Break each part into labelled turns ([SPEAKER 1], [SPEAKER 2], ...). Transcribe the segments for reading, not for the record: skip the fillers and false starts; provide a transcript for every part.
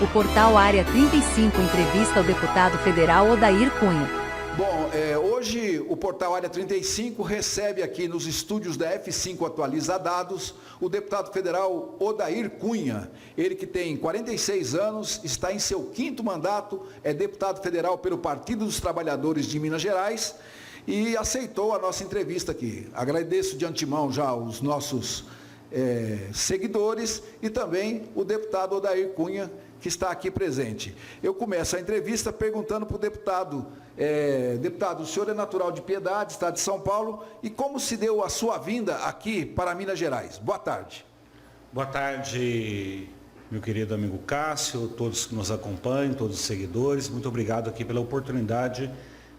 [SPEAKER 1] O portal Área 35 entrevista o deputado federal Odair Cunha.
[SPEAKER 2] Bom, hoje o portal Área 35 recebe aqui nos estúdios da F5 Atualiza Dados o deputado federal Odair Cunha. Ele que tem 46 anos, está em seu 5º mandato, é deputado federal pelo Partido dos Trabalhadores de Minas Gerais e aceitou a nossa entrevista aqui. Agradeço de antemão já aos nossos seguidores e também o deputado Odair Cunha, que está aqui presente. Eu começo a entrevista perguntando para o deputado, deputado, o senhor é natural de Piedade, estado de São Paulo, e como se deu a sua vinda aqui para Minas Gerais? Boa tarde.
[SPEAKER 3] Boa tarde, meu querido amigo Cássio, todos que nos acompanham, todos os seguidores, muito obrigado aqui pela oportunidade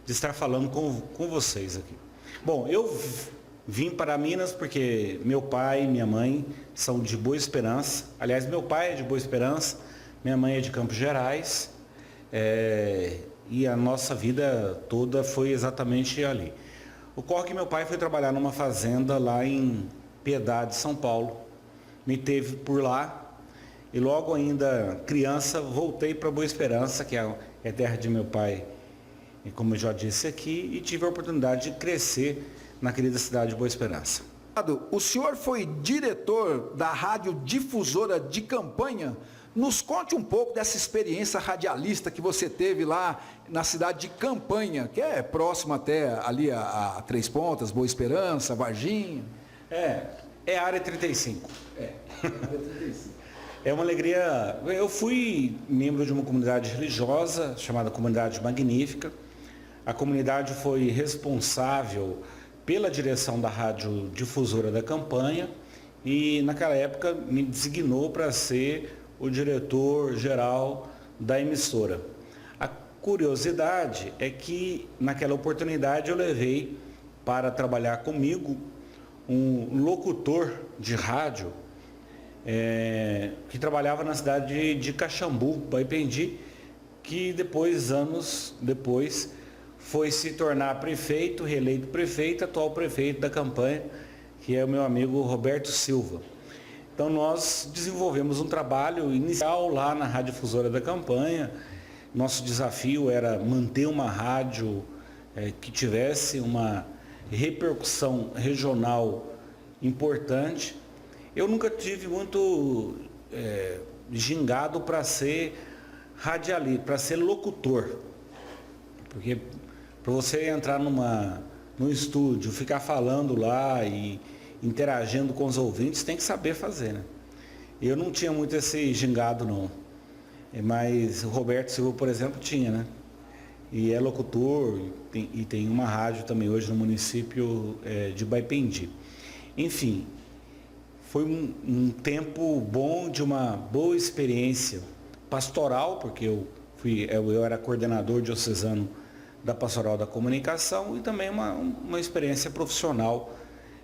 [SPEAKER 3] de estar falando com vocês aqui. Bom, eu vim para Minas porque meu pai e minha mãe são de Boa Esperança, aliás, meu pai é de Boa Esperança, minha mãe é de Campos Gerais, e a nossa vida toda foi exatamente ali. Ocorre que meu pai foi trabalhar numa fazenda lá em Piedade, São Paulo, me teve por lá, e logo ainda criança voltei para Boa Esperança, que é terra de meu pai, como eu já disse aqui, e tive a oportunidade de crescer na querida cidade de Boa Esperança.
[SPEAKER 2] O senhor foi diretor da Rádio Difusora de Campanha. Nos conte um pouco dessa experiência radialista que você teve lá na cidade de Campanha, que é próximo até ali a Três Pontas, Boa Esperança, Varginha.
[SPEAKER 3] É a Área 35.
[SPEAKER 2] Área 35.
[SPEAKER 3] É uma alegria. Eu fui membro de uma comunidade religiosa chamada Comunidade Magnífica. A comunidade foi responsável pela direção da Rádio Difusora da Campanha e naquela época me designou para ser o diretor-geral da emissora. A curiosidade é que, naquela oportunidade, eu levei para trabalhar comigo um locutor de rádio que trabalhava na cidade de Caxambu, Baipendi, que anos depois, foi se tornar prefeito, reeleito prefeito, atual prefeito da Campanha, que é o meu amigo Roberto Silva. Então nós desenvolvemos um trabalho inicial lá na Rádio Difusora da Campanha. Nosso desafio era manter uma rádio que tivesse uma repercussão regional importante. Eu nunca tive muito gingado para ser radialista, para ser locutor. Porque para você entrar num estúdio, ficar falando lá e interagindo com os ouvintes, tem que saber fazer, né? Eu não tinha muito esse gingado, não. Mas o Roberto Silva, por exemplo, tinha, né? E é locutor e tem uma rádio também hoje no município de Baipendi. Enfim, foi um tempo bom, de uma boa experiência pastoral, porque eu era coordenador diocesano da Pastoral da Comunicação e também uma experiência profissional,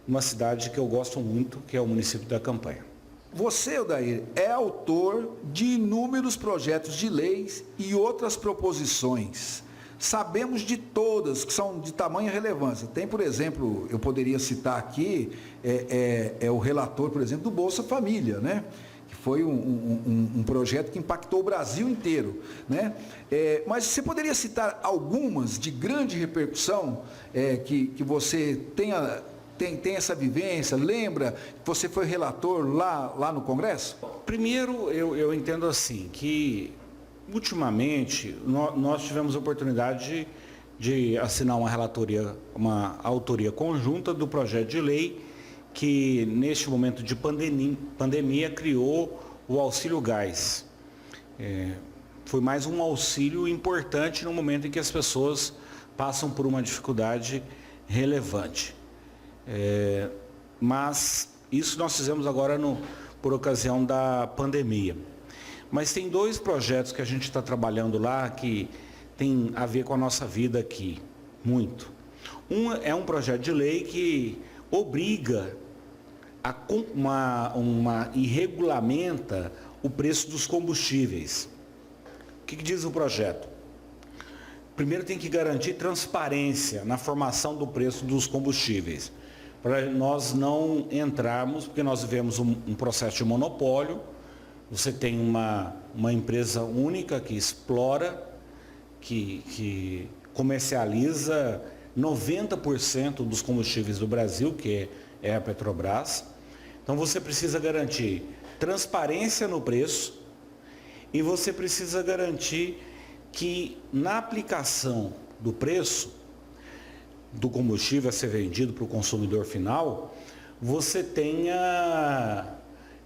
[SPEAKER 3] uma cidade que eu gosto muito, que é o município da Campanha.
[SPEAKER 2] Você, Odair, é autor de inúmeros projetos de leis e outras proposições. Sabemos de todas que são de tamanha relevância. Tem, por exemplo, eu poderia citar aqui, o relator, por exemplo, do Bolsa Família, né? Que foi um projeto que impactou o Brasil inteiro, né? Mas você poderia citar algumas de grande repercussão que você tem essa vivência, lembra que você foi relator lá no Congresso?
[SPEAKER 3] Primeiro, eu entendo assim, que ultimamente nós tivemos a oportunidade de assinar uma autoria conjunta do projeto de lei que, neste momento de pandemia, criou o Auxílio Gás. Foi mais um auxílio importante no momento em que as pessoas passam por uma dificuldade relevante. Mas isso nós fizemos agora por ocasião da pandemia. Mas tem 2 projetos que a gente está trabalhando lá que tem a ver com a nossa vida aqui, muito. Um é um projeto de lei que obriga e regulamenta o preço dos combustíveis. O que diz o projeto? Primeiro tem que garantir transparência na formação do preço dos combustíveis, para nós não entrarmos, porque nós vivemos um processo de monopólio, Você tem uma empresa única que explora, que comercializa 90% dos combustíveis do Brasil, que é a Petrobras. Então você precisa garantir transparência no preço e você precisa garantir que na aplicação do preço do combustível a ser vendido para o consumidor final, você tenha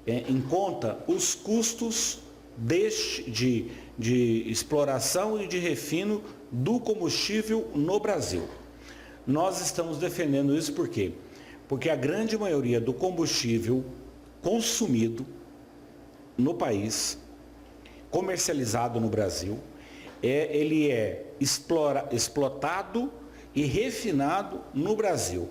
[SPEAKER 3] em conta os custos de exploração e de refino do combustível no Brasil. Nós estamos defendendo isso por quê? Porque a grande maioria do combustível consumido no país, comercializado no Brasil, ele é explotado e refinado no Brasil.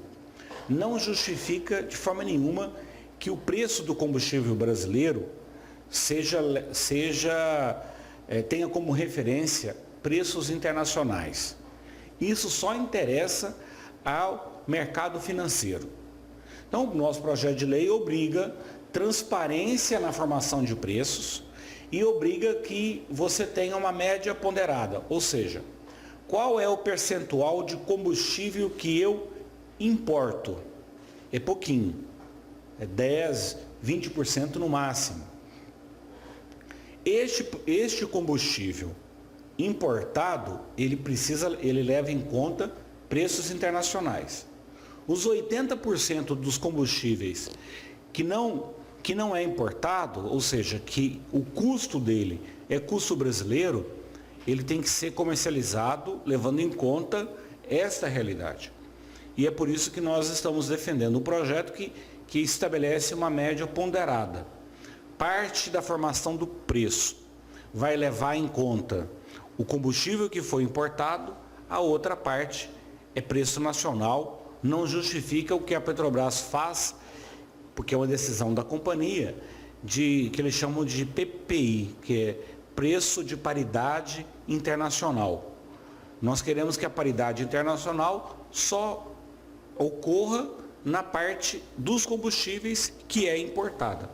[SPEAKER 3] Não justifica de forma nenhuma que o preço do combustível brasileiro tenha como referência preços internacionais. Isso só interessa ao mercado financeiro. Então, o nosso projeto de lei obriga transparência na formação de preços e obriga que você tenha uma média ponderada, ou seja, qual é o percentual de combustível que eu importo? É pouquinho, é 10, 20% no máximo. Este combustível importado, ele leva em conta preços internacionais. Os 80% dos combustíveis que não é importado, ou seja, que o custo dele é custo brasileiro, ele tem que ser comercializado levando em conta esta realidade. E é por isso que nós estamos defendendo um projeto que estabelece uma média ponderada. Parte da formação do preço vai levar em conta o combustível que foi importado, a outra parte é preço nacional, não justifica o que a Petrobras faz, porque é uma decisão da companhia, que eles chamam de PPI, que é preço de paridade internacional. Nós queremos que a paridade internacional só ocorra na parte dos combustíveis que é importada.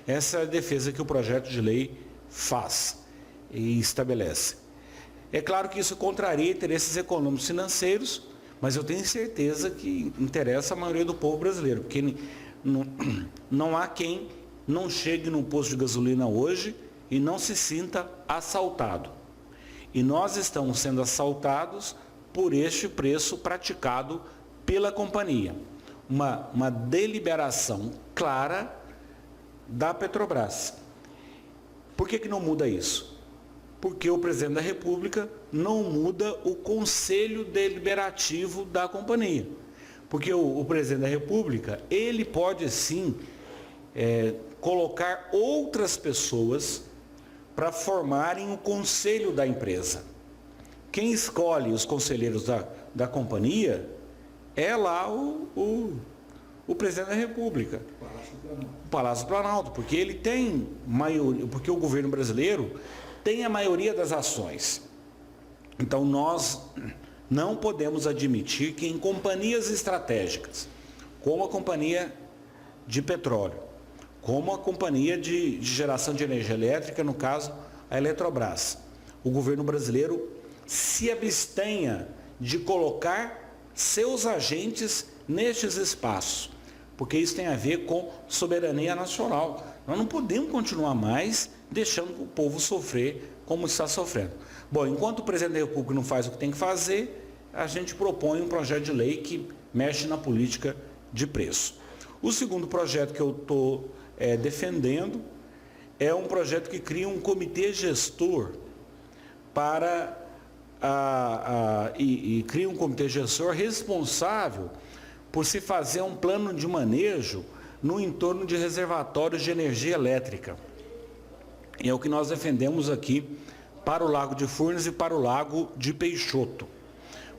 [SPEAKER 3] Essa é a defesa que o projeto de lei faz e estabelece. É claro que isso contraria interesses econômicos e financeiros, mas eu tenho certeza que interessa a maioria do povo brasileiro, porque não há quem não chegue num posto de gasolina hoje e não se sinta assaltado. E nós estamos sendo assaltados por este preço praticado pela companhia. Uma deliberação clara da Petrobras. Por que não muda isso? Porque o presidente da República não muda o conselho deliberativo da companhia. Porque o presidente da República, ele pode sim colocar outras pessoas para formarem o conselho da empresa. Quem escolhe os conselheiros da companhia é lá o presidente da República, o Palácio do Planalto, porque ele tem maioria, porque o governo brasileiro tem a maioria das ações. Então nós não podemos admitir que em companhias estratégicas, como a companhia de petróleo, como a companhia de geração de energia elétrica, no caso a Eletrobras, o governo brasileiro se abstenha de colocar seus agentes nestes espaços, porque isso tem a ver com soberania nacional. Nós não podemos continuar mais deixando o povo sofrer como está sofrendo. Bom, enquanto o presidente da República não faz o que tem que fazer, a gente propõe um projeto de lei que mexe na política de preço. O segundo projeto que eu estou defendendo é um projeto que cria um comitê gestor cria um comitê gestor responsável por se fazer um plano de manejo no entorno de reservatórios de energia elétrica. E é o que nós defendemos aqui para o Lago de Furnas e para o Lago de Peixoto.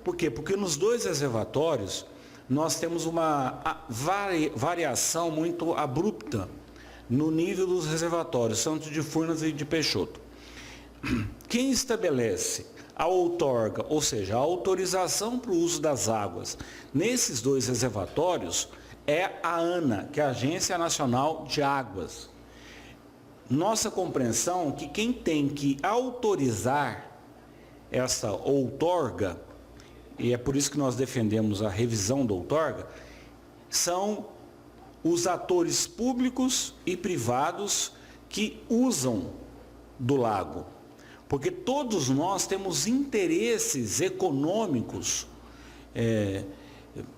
[SPEAKER 3] Por quê? Porque nos dois reservatórios nós temos uma variação muito abrupta no nível dos reservatórios, tanto de Furnas e de Peixoto. Quem estabelece a outorga, ou seja, a autorização para o uso das águas nesses dois reservatórios é a ANA, que é a Agência Nacional de Águas. nossa compreensão que quem tem que autorizar essa outorga, e é por isso que nós defendemos a revisão da outorga, são os atores públicos e privados que usam do lago. Porque todos nós temos interesses econômicos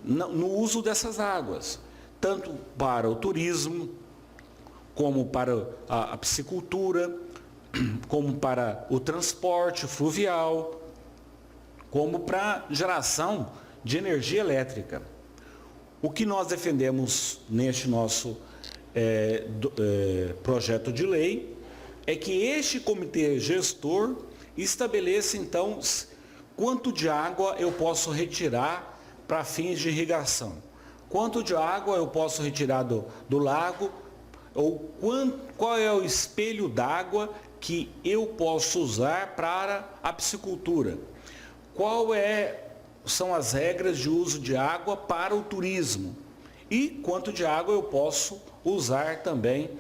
[SPEAKER 3] no uso dessas águas, tanto para o turismo, como para a piscicultura, como para o transporte fluvial, como para geração de energia elétrica. O que nós defendemos neste nosso projeto de lei é que este comitê gestor estabeleça, então, quanto de água eu posso retirar para fins de irrigação, quanto de água eu posso retirar do lago, ou qual é o espelho d'água que eu posso usar para a piscicultura, são as regras de uso de água para o turismo e quanto de água eu posso usar também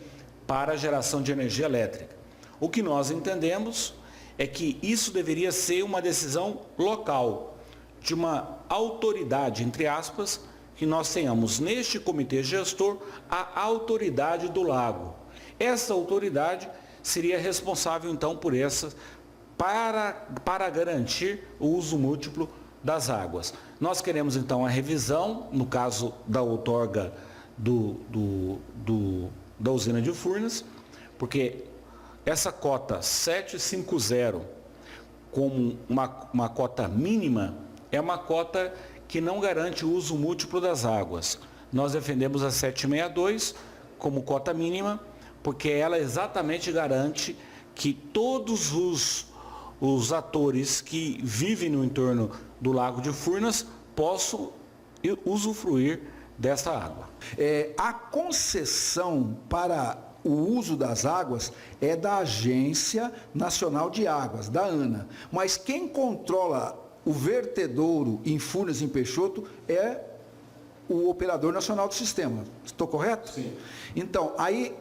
[SPEAKER 3] para a geração de energia elétrica. O que nós entendemos é que isso deveria ser uma decisão local, de uma autoridade, entre aspas, que nós tenhamos neste comitê gestor a autoridade do lago. Essa autoridade seria responsável então por essas, para garantir o uso múltiplo das águas. Nós queremos então a revisão, no caso da outorga da usina de Furnas, porque essa cota 750 como uma cota mínima é uma cota que não garante o uso múltiplo das águas. Nós defendemos a 762 como cota mínima, porque ela exatamente garante que todos os atores que vivem no entorno do Lago de Furnas possam usufruir dessa água.
[SPEAKER 2] A concessão para o uso das águas é da Agência Nacional de Águas, da ANA. Mas quem controla o vertedouro em Furnas e em Peixoto é o Operador Nacional do Sistema. Estou correto?
[SPEAKER 3] Sim.
[SPEAKER 2] Então, aí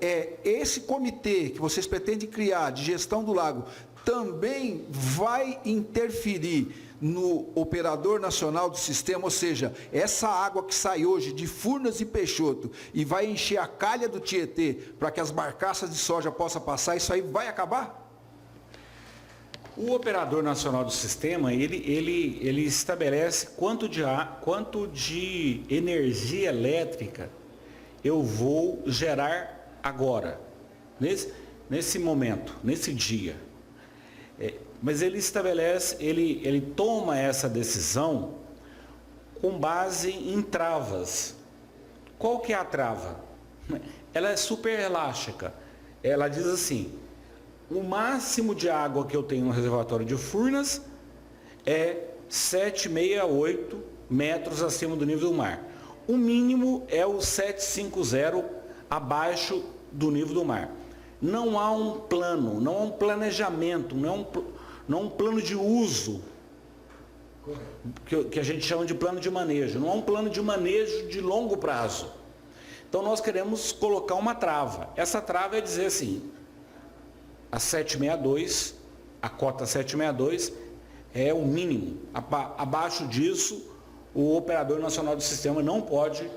[SPEAKER 2] esse comitê que vocês pretendem criar de gestão do lago também vai interferir no Operador Nacional do Sistema, ou seja, essa água que sai hoje de Furnas e Peixoto e vai encher a calha do Tietê para que as barcaças de soja possam passar, isso aí vai acabar?
[SPEAKER 3] O Operador Nacional do Sistema, ele estabelece quanto de energia elétrica eu vou gerar agora, nesse momento, nesse dia. Mas ele estabelece, ele toma essa decisão com base em travas. Qual que é a trava? Ela é super elástica. Ela diz assim: o máximo de água que eu tenho no reservatório de Furnas é 768 metros acima do nível do mar. O mínimo é o 750 abaixo do nível do mar. Não há um plano, não há um planejamento, não há um plano de uso, que a gente chama de plano de manejo. Não há um plano de manejo de longo prazo. Então nós queremos colocar uma trava. Essa trava é dizer assim: a 762, a cota 762 é o mínimo. Abaixo disso, o Operador Nacional do Sistema não pode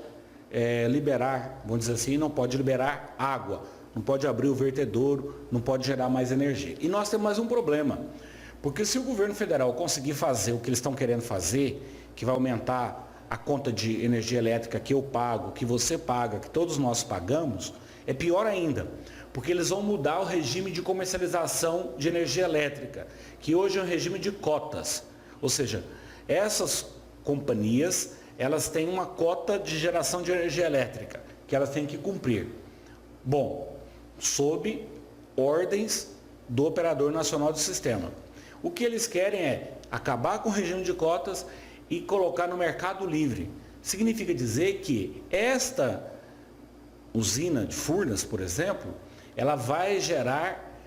[SPEAKER 3] liberar, vamos dizer assim, não pode liberar água, não pode abrir o vertedouro, não pode gerar mais energia. E nós temos mais um problema, porque se o governo federal conseguir fazer o que eles estão querendo fazer, que vai aumentar a conta de energia elétrica que eu pago, que você paga, que todos nós pagamos, é pior ainda, porque eles vão mudar o regime de comercialização de energia elétrica, que hoje é um regime de cotas. Ou seja, essas companhias, elas têm uma cota de geração de energia elétrica, que elas têm que cumprir. Bom, sob ordens do Operador Nacional do Sistema. O que eles querem é acabar com o regime de cotas e colocar no mercado livre. Significa dizer que esta usina de Furnas, por exemplo, ela vai gerar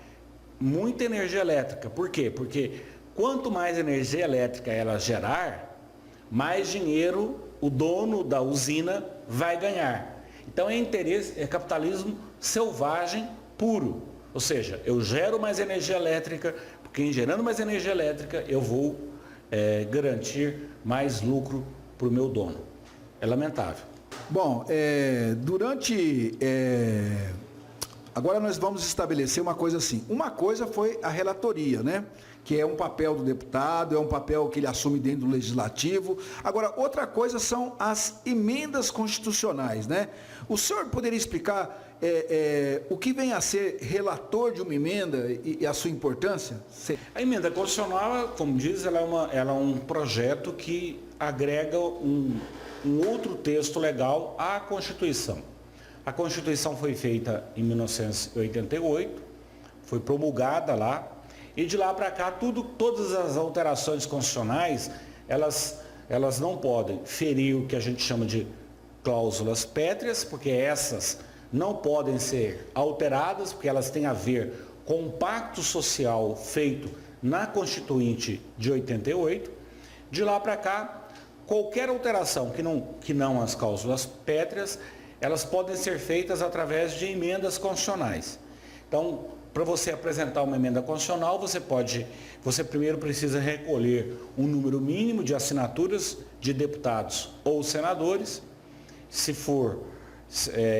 [SPEAKER 3] muita energia elétrica. Por quê? Porque quanto mais energia elétrica ela gerar, mais dinheiro o dono da usina vai ganhar. Então é capitalismo selvagem puro. Ou seja, eu gero mais energia elétrica, porque em gerando mais energia elétrica eu vou garantir mais lucro para o meu dono. É lamentável.
[SPEAKER 2] Bom, agora nós vamos estabelecer uma coisa assim. Uma coisa foi a relatoria, né? Que é um papel do deputado, é um papel que ele assume dentro do legislativo. Agora, outra coisa são as emendas constitucionais, né? O senhor poderia explicar o que vem a ser relator de uma emenda e a sua importância?
[SPEAKER 3] A emenda constitucional, como diz, ela é um projeto que agrega um outro texto legal à Constituição. A Constituição foi feita em 1988, foi promulgada lá, e de lá para cá, todas as alterações constitucionais, elas não podem ferir o que a gente chama de cláusulas pétreas, porque essas não podem ser alteradas, porque elas têm a ver com o pacto social feito na Constituinte de 88. De lá para cá, qualquer alteração que não as cláusulas pétreas, elas podem ser feitas através de emendas constitucionais. Então, para você apresentar uma emenda constitucional, você primeiro precisa recolher um número mínimo de assinaturas de deputados ou senadores. Se for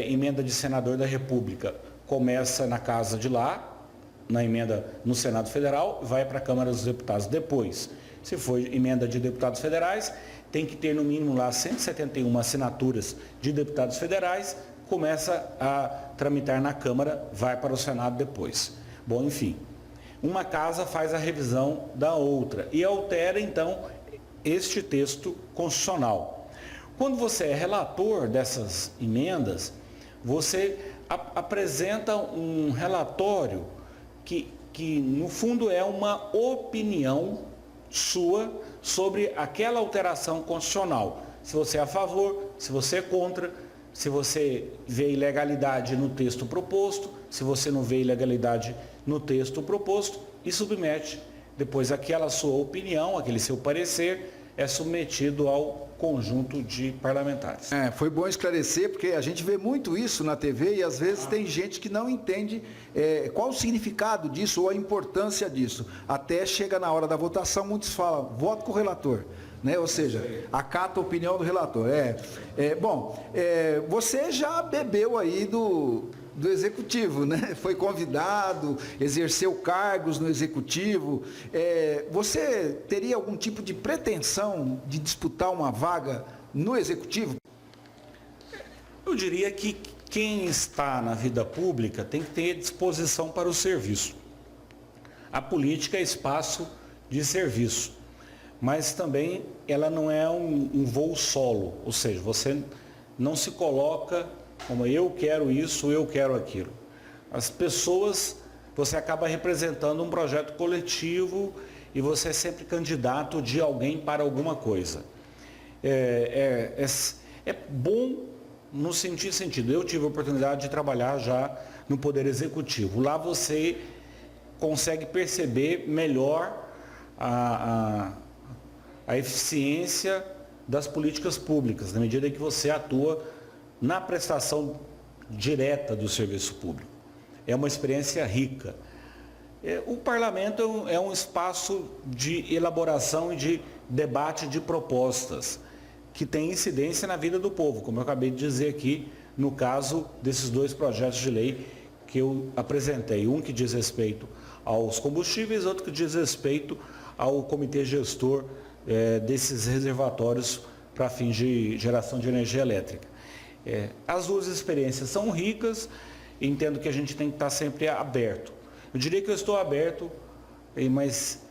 [SPEAKER 3] emenda de senador da República, começa na casa de lá, na emenda no Senado Federal, vai para a Câmara dos Deputados depois. Se for emenda de deputados federais, tem que ter no mínimo lá 171 assinaturas de deputados federais, começa a tramitar na Câmara, vai para o Senado depois. Bom, enfim, uma casa faz a revisão da outra e altera, então, este texto constitucional. Quando você é relator dessas emendas, você apresenta um relatório que, no fundo, é uma opinião sua sobre aquela alteração constitucional. Se você é a favor, se você é contra, se você vê ilegalidade no texto proposto, se você não vê ilegalidade no texto proposto, e submete depois aquela sua opinião, aquele seu parecer, é submetido ao conjunto de parlamentares.
[SPEAKER 2] Foi bom esclarecer, porque a gente vê muito isso na TV e às vezes tem gente que não entende qual o significado disso ou a importância disso. Até chega na hora da votação, muitos falam, voto com o relator. Né? Ou seja, acata a opinião do relator. Você já bebeu aí do executivo, né? Foi convidado, exerceu cargos no executivo. Você teria algum tipo de pretensão de disputar uma vaga no executivo?
[SPEAKER 3] Eu diria que quem está na vida pública tem que ter disposição para o serviço. A política é espaço de serviço, mas também ela não é um voo solo, ou seja, você não se coloca como eu quero isso, eu quero aquilo. As pessoas, você acaba representando um projeto coletivo e você é sempre candidato de alguém para alguma coisa. É bom no sentido, eu tive a oportunidade de trabalhar já no Poder Executivo. Lá você consegue perceber melhor a eficiência das políticas públicas, na medida que você atua na prestação direta do serviço público. É uma experiência rica. O parlamento é um espaço de elaboração e de debate de propostas, que tem incidência na vida do povo, como eu acabei de dizer aqui, no caso desses dois projetos de lei que eu apresentei. Um que diz respeito aos combustíveis, outro que diz respeito ao comitê gestor desses reservatórios para fins de geração de energia elétrica. As duas experiências são ricas, entendo que a gente tem que estar sempre aberto. Eu diria que eu estou aberto, mas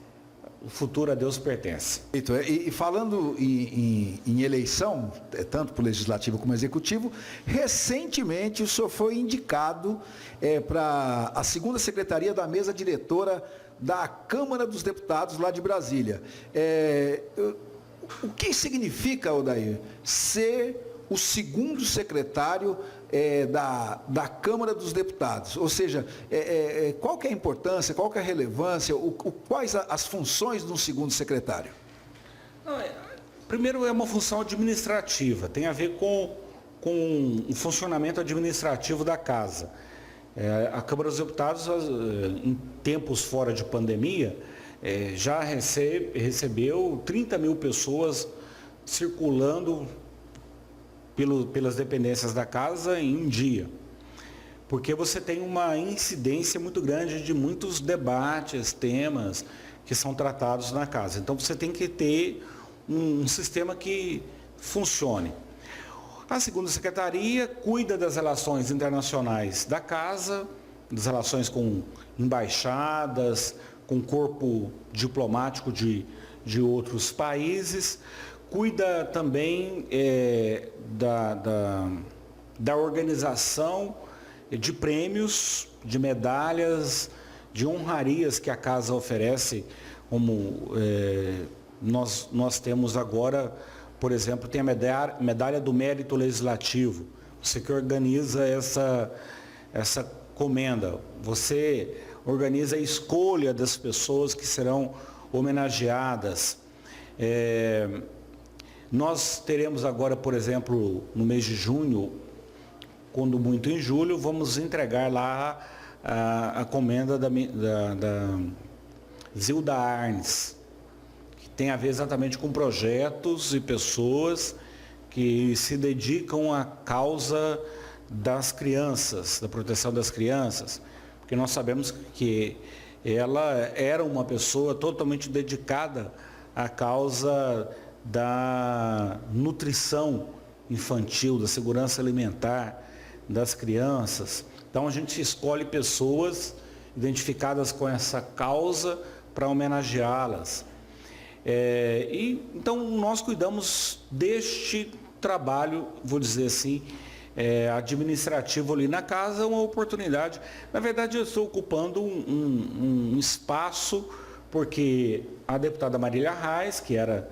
[SPEAKER 3] o futuro a Deus pertence.
[SPEAKER 2] E falando em eleição, tanto para o Legislativo como Executivo, recentemente o senhor foi indicado para a segunda secretaria da mesa diretora da Câmara dos Deputados lá de Brasília. O que significa, Odair, ser o segundo secretário da Câmara dos Deputados? Ou seja, qual que é a importância, qual que é a relevância, quais as funções de um segundo secretário?
[SPEAKER 3] Primeiro, é uma função administrativa, tem a ver com o funcionamento administrativo da casa. A Câmara dos Deputados, em tempos fora de pandemia, já recebeu 30 mil pessoas circulando pelas dependências da casa em um dia. Porque você tem uma incidência muito grande de muitos debates, temas que são tratados na casa. Então você tem que ter um sistema que funcione. A segunda secretaria cuida das relações internacionais da casa, das relações com embaixadas, com corpo diplomático de outros países, cuida também da organização de prêmios, de medalhas, de honrarias que a casa oferece, como nós temos agora. Por exemplo, tem a medalha do mérito legislativo. Você que organiza essa comenda. Você organiza a escolha das pessoas que serão homenageadas. Nós teremos agora, por exemplo, no mês de junho, quando muito em julho, vamos entregar lá a comenda da Zilda Arnes, tem a ver exatamente com projetos e pessoas que se dedicam à causa das crianças, da proteção das crianças, porque nós sabemos que ela era uma pessoa totalmente dedicada à causa da nutrição infantil, da segurança alimentar das crianças. Então a gente escolhe pessoas identificadas com essa causa para homenageá-las. Então nós cuidamos deste trabalho, vou dizer assim, administrativo ali na casa, uma oportunidade. Na verdade, eu estou ocupando um espaço, porque a deputada Marília Reis, que era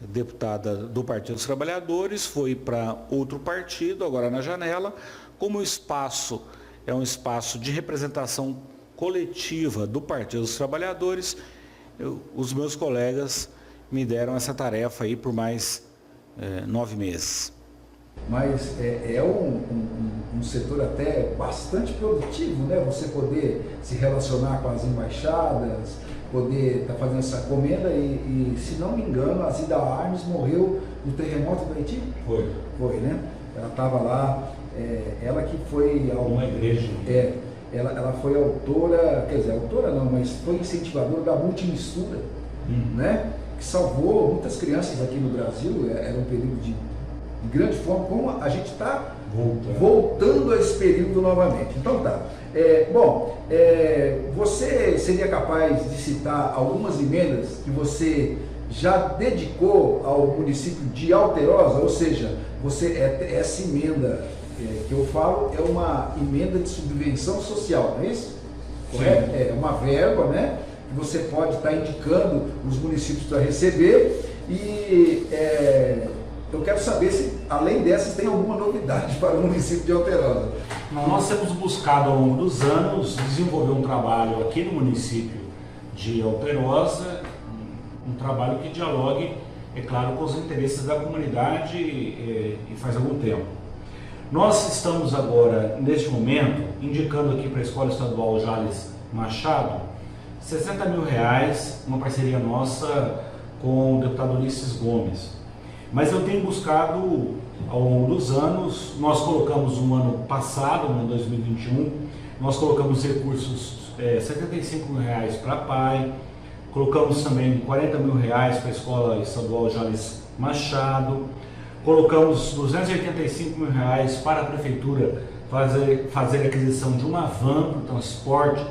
[SPEAKER 3] deputada do Partido dos Trabalhadores, foi para outro partido, agora na Janela. Como o espaço é um espaço de representação coletiva do Partido dos Trabalhadores, os meus colegas me deram essa tarefa aí por mais 9 meses.
[SPEAKER 2] Mas é um setor até bastante produtivo, né? Você poder se relacionar com as embaixadas, poder estar fazendo essa comenda e, se não me engano, a Zilda Arnes morreu no terremoto do Haiti? Foi, né? Ela estava lá, ela que foi...
[SPEAKER 3] Uma igreja.
[SPEAKER 2] Ela foi autora, quer dizer, autora não, mas foi incentivadora da multimistura, né? Que salvou muitas crianças aqui no Brasil. Era um período de grande fome, como a gente está voltando a esse período novamente. Então tá. Você seria capaz de citar algumas emendas que você já dedicou ao município de Alterosa? Ou seja, essa emenda que eu falo é uma emenda de subvenção social, não é isso? Correto? É uma verba, né, que você pode estar indicando os municípios para receber. E eu quero saber se, além dessas, tem alguma novidade para o município de Alterosa.
[SPEAKER 4] Nós temos buscado ao longo dos anos desenvolver um trabalho aqui no município de Alterosa, um trabalho que dialogue, é claro, com os interesses da comunidade e faz algum tempo. Nós estamos agora, neste momento, indicando aqui para a Escola Estadual Jales Machado, R$60 mil, uma parceria nossa com o deputado Ulisses Gomes. Mas eu tenho buscado ao longo dos anos, nós colocamos no ano passado, no ano 2021, nós colocamos recursos, R$75 mil para a PAI, colocamos também R$40 mil para a Escola Estadual Jales Machado, colocamos R$285 mil para a Prefeitura fazer a aquisição de uma van para o transporte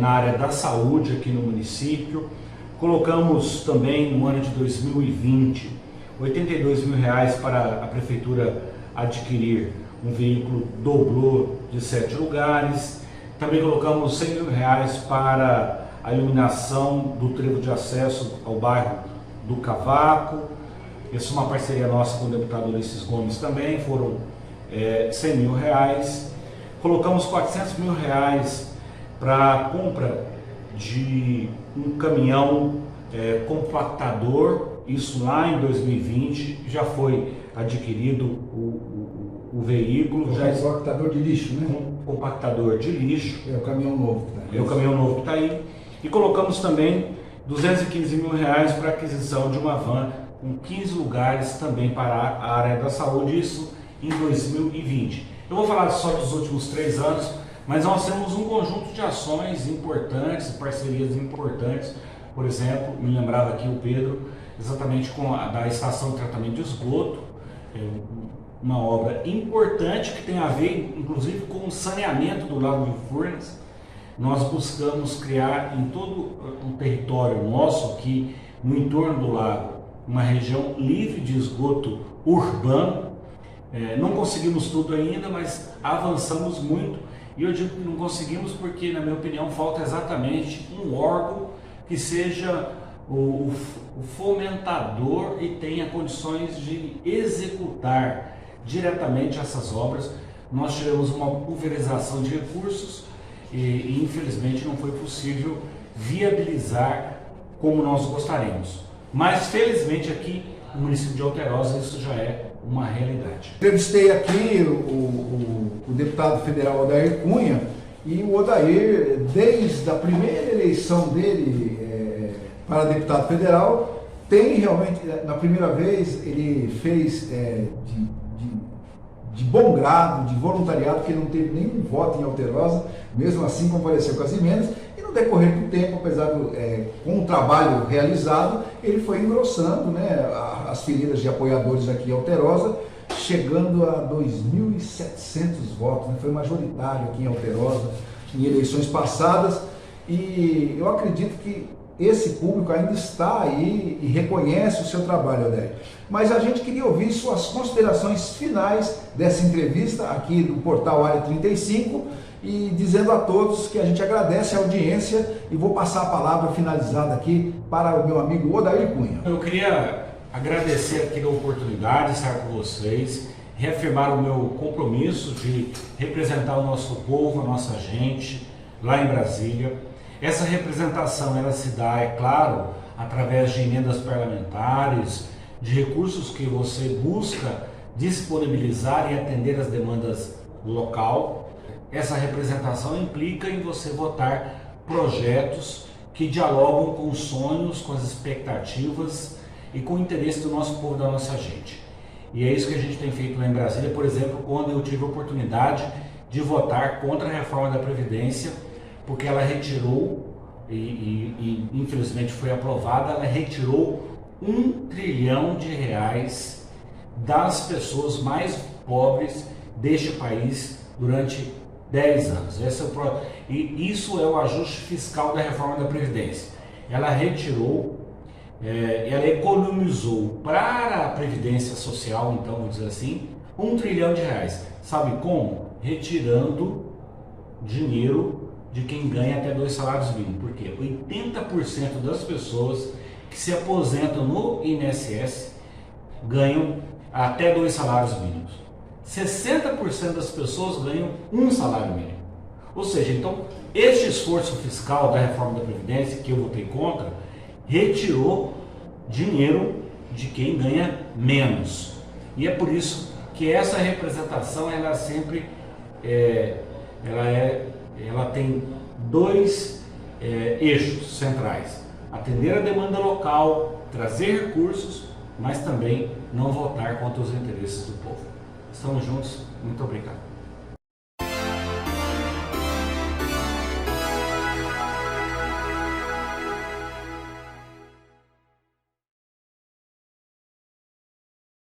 [SPEAKER 4] na área da saúde aqui no município. Colocamos também no ano de 2020 R$82 mil para a Prefeitura adquirir um veículo doblô de 7 lugares. Também colocamos R$100 mil para a iluminação do trevo de acesso ao bairro do Cavaco. Essa é uma parceria nossa com o deputado Ulisses Gomes também, foram R$100 mil. Colocamos R$400 mil para a compra de um caminhão compactador, isso lá em 2020, já foi adquirido o o veículo.
[SPEAKER 2] Já é o compactador de lixo, né?
[SPEAKER 4] Um compactador de lixo.
[SPEAKER 2] É o caminhão novo.
[SPEAKER 4] É o caminhão novo que está aí. E colocamos também R$215 mil para aquisição de uma van com 15 lugares também para a área da saúde, isso em 2020. Eu vou falar só dos últimos 3 anos, mas nós temos um conjunto de ações importantes, parcerias importantes. Por exemplo, me lembrava aqui o Pedro, exatamente com a da estação de tratamento de esgoto, uma obra importante que tem a ver, inclusive, com o saneamento do Lago de Furnas. Nós buscamos criar em todo o território nosso, aqui no entorno do lago, uma região livre de esgoto urbano. Não conseguimos tudo ainda, mas avançamos muito. E eu digo que não conseguimos porque, na minha opinião, falta exatamente um órgão que seja o fomentador e tenha condições de executar diretamente essas obras. Nós tivemos uma pulverização de recursos e infelizmente não foi possível viabilizar como nós gostaríamos. Mas felizmente aqui no município de Alterosa isso já é uma realidade.
[SPEAKER 2] Entrevistei aqui o deputado federal Odair Cunha, e o Odair, desde a primeira eleição dele para deputado federal, tem realmente, na primeira vez, ele fez de bom grado, de voluntariado, porque não teve nenhum voto em Alterosa, mesmo assim compareceu com as emendas, e no decorrer do tempo, apesar com o trabalho realizado, ele foi engrossando, né, as fileiras de apoiadores aqui em Alterosa, chegando a 2.700 votos, né, foi majoritário aqui em Alterosa, em eleições passadas, e eu acredito que esse público ainda está aí e reconhece o seu trabalho, Odair. Mas a gente queria ouvir suas considerações finais dessa entrevista aqui do portal Área 35 e dizendo a todos que a gente agradece a audiência e vou passar a palavra finalizada aqui para o meu amigo Odair Cunha.
[SPEAKER 4] Eu queria agradecer aqui a oportunidade de estar com vocês, reafirmar o meu compromisso de representar o nosso povo, a nossa gente lá em Brasília. Essa representação ela se dá, é claro, através de emendas parlamentares, de recursos que você busca disponibilizar e atender as demandas local. Essa representação implica em você votar projetos que dialogam com os sonhos, com as expectativas e com o interesse do nosso povo, da nossa gente. E é isso que a gente tem feito lá em Brasília, por exemplo, quando eu tive a oportunidade de votar contra a reforma da Previdência, porque ela retirou, e infelizmente foi aprovada, ela retirou R$1 trilhão das pessoas mais pobres deste país durante 10 anos. E isso é o ajuste fiscal da reforma da Previdência. Ela retirou, ela economizou para a Previdência Social, então, vamos dizer assim, R$1 trilhão. Sabe como? Retirando dinheiro de quem ganha até 2 salários mínimos. Porque 80% das pessoas que se aposentam no INSS ganham até 2 salários mínimos. 60% das pessoas ganham 1 salário mínimo. Ou seja, então, este esforço fiscal da reforma da Previdência, que eu votei contra, retirou dinheiro de quem ganha menos. E é por isso que essa representação, ela sempre ela tem 2 eixos centrais: atender a demanda local, trazer recursos, mas também não votar contra os interesses do povo. Estamos juntos, muito obrigado.